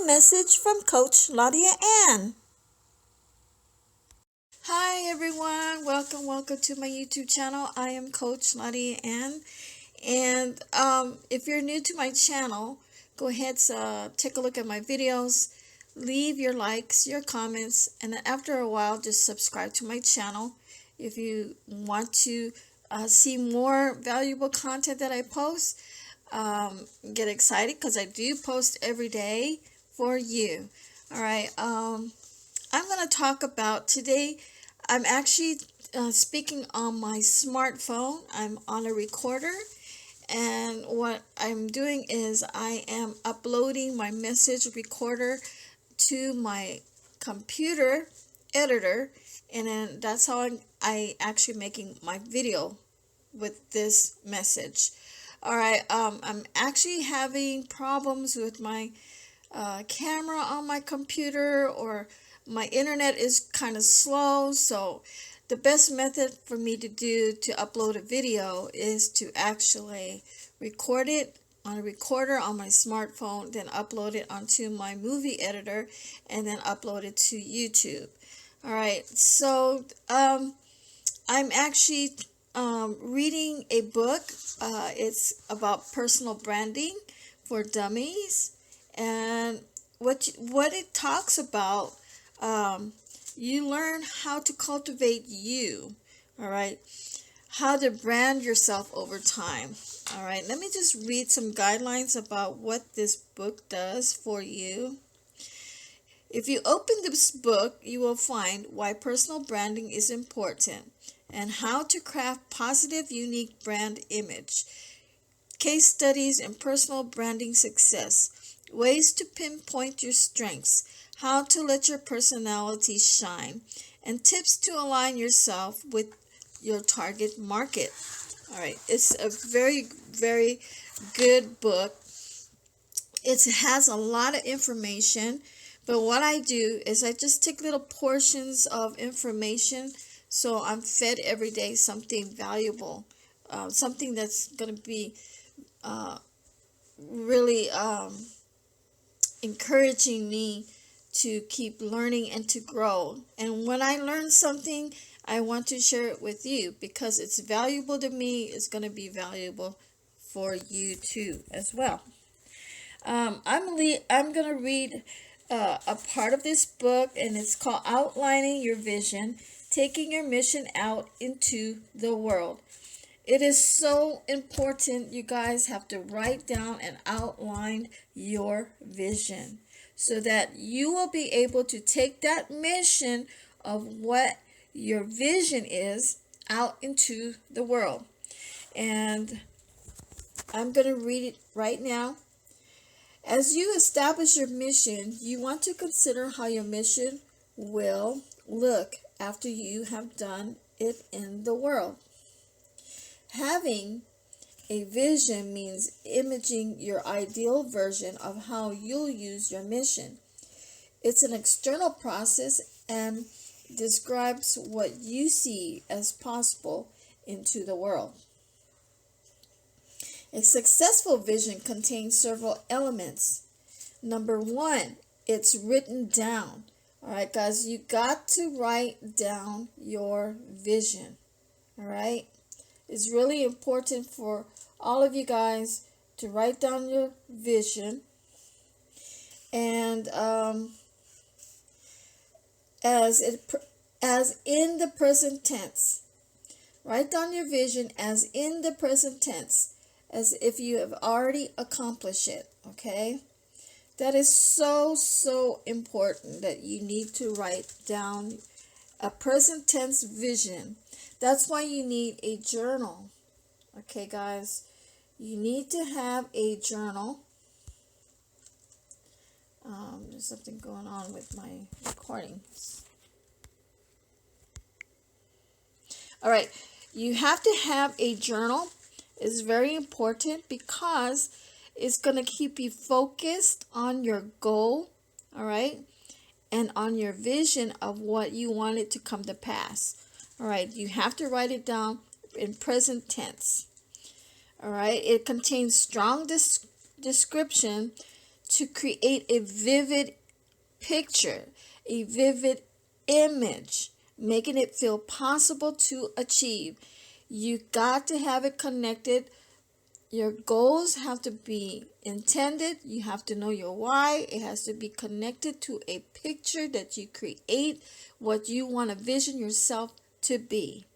message from Coach Laudiaann. Hi everyone, welcome to my YouTube channel. I am Coach Laudiaann, and if you're new to my channel, go ahead, take a look at my videos, leave your likes, your comments, and then after a while, just subscribe to my channel. If you want to see more valuable content that I post, get excited because I do post every day for you. All right, I'm going to talk about today. I'm actually speaking on my smartphone. I'm on a recorder, and what I'm doing is I am uploading my message recorder to my computer editor, and then that's how I actually making my video with this message. All right, I'm actually having problems with my camera on my computer, or my internet is kind of slow, so the best method for me to do to upload a video is to actually record it on a recorder on my smartphone, then upload it onto my movie editor, and then upload it to YouTube. All right, so I'm actually reading a book. It's about personal branding for dummies, and what it talks about, you learn how to cultivate you. All right, how to brand yourself over time. All right, let me just read some guidelines about what this book does for you. If you open this book, you will find why personal branding is important and how to craft positive, unique brand image, case studies in personal branding success, ways to pinpoint your strengths, how to let your personality shine, and tips to align yourself with your target market. All right, it's a very, very good book. It has a lot of information, but what I do is I just take little portions of information, so I'm fed every day something valuable, something that's going to be really encouraging me to keep learning and to grow. And when I learn something, I want to share it with you because it's valuable to me. It's going to be valuable for you too as well. I'm going to read a part of this book, and it's called Outlining Your Vision, Taking Your Mission Out into the World. It is so important. You guys have to write down and outline your vision so that you will be able to take that mission of what your vision is out into the world. And I'm going to read it right now. As you establish your mission, you want to consider how your mission will look after you have done it in the world. Having a vision means imaging your ideal version of how you'll use your mission. It's an external process and describes what you see as possible into the world. A successful vision contains several elements. Number one, it's written down. All right, guys, you got to write down your vision. All right. It's really important for all of you guys to write down your vision, and as in the present tense. Write down your vision as in the present tense, as if you have already accomplished it. Okay, that is so important that you need to write down a present tense vision. That's why you need a journal. Okay, guys, you need to have a journal. There's something going on with my recordings. All right, you have to have a journal. It's very important because it's going to keep you focused on your goal, all right, and on your vision of what you want it to come to pass. All right, you have to write it down in present tense. All right, it contains strong description to create a vivid picture, a vivid image, making it feel possible to achieve. You got to have it connected. Your goals have to be intended. You have to know your why. It has to be connected to a picture that you create, what you want to vision yourself to be.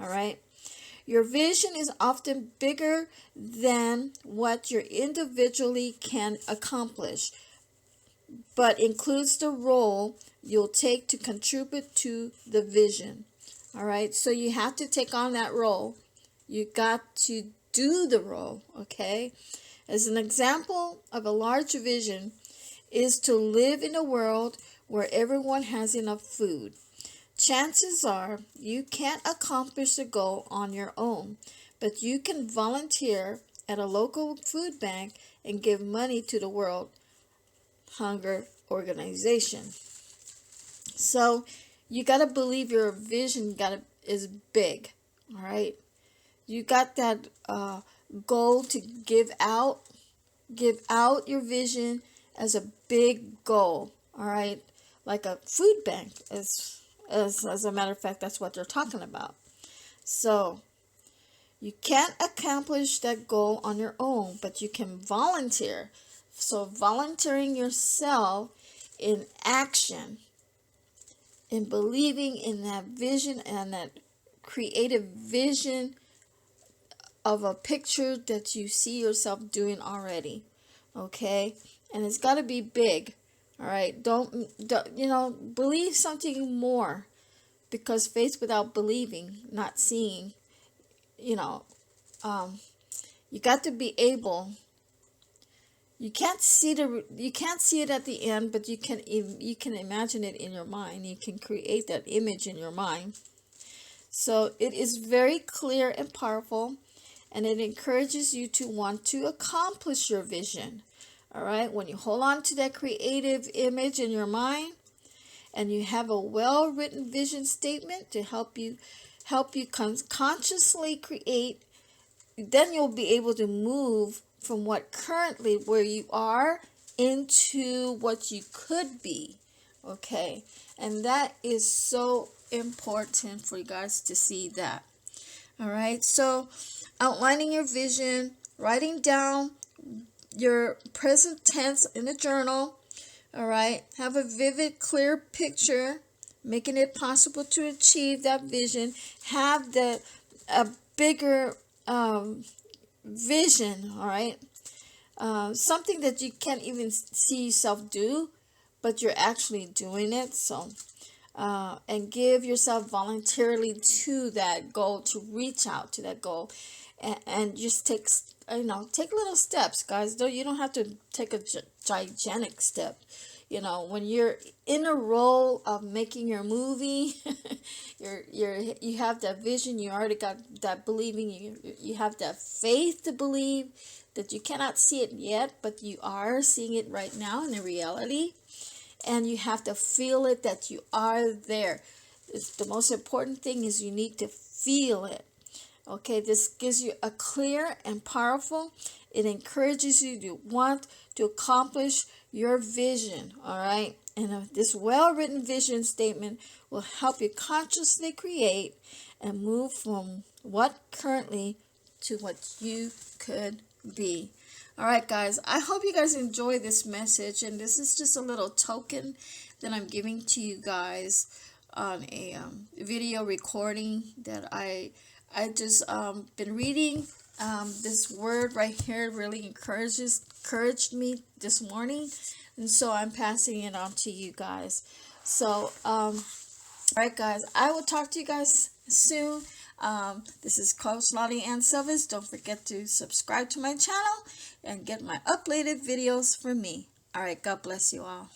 All right. Your vision is often bigger than what you individually can accomplish, but includes the role you'll take to contribute to the vision. All right, so you have to take on that role. You got to do the role, okay? As an example of a large vision is to live in a world where everyone has enough food. Chances are you can't accomplish the goal on your own, but you can volunteer at a local food bank and give money to the World Hunger Organization. So you got to believe your vision is big. All right, you got that goal to give out your vision as a big goal. All right, like a food bank, as a matter of fact, that's what they're talking about. So you can't accomplish that goal on your own, but you can volunteer. So volunteering yourself in action, in believing in that vision and that creative vision of a picture that you see yourself doing already. Okay? And it's got to be big. All right? Don't believe something more, because faith without believing, not seeing, you got to be able. You can't see it at the end, but you can imagine it in your mind. You can create that image in your mind. So it is very clear and powerful, and it encourages you to want to accomplish your vision. All right, when you hold on to that creative image in your mind, and you have a well-written vision statement to help you consciously create, then you'll be able to move from where you are into what you could be. Okay, and that is so important for you guys to see that. All right, so outlining your vision, writing down your present tense in a journal. All right, have a vivid, clear picture, making it possible to achieve that vision. Have a bigger vision. All right, something that you can't even see yourself do, but you're actually doing it. So and give yourself voluntarily to that goal, to reach out to that goal, and just take little steps, guys. You don't have to take a gigantic step. When you're in a role of making your movie, you have that vision. You already got that believing. You have that faith to believe that you cannot see it yet, but you are seeing it right now in the reality. And you have to feel it, that you are there. The most important thing is you need to feel it. Okay, this gives you a clear and powerful. It encourages you to want to accomplish your vision. All right, and this well-written vision statement will help you consciously create and move from what currently to what you could be. All right, guys, I hope you guys enjoy this message, and this is just a little token that I'm giving to you guys on a video recording that I just been reading. This word right here really encouraged me this morning, and so I'm passing it on to you guys. So all right, guys, I will talk to you guys soon. This is Coach Laudiaann Silvers. Don't forget to subscribe to my channel and get my uploaded videos from me. All right, God bless you all.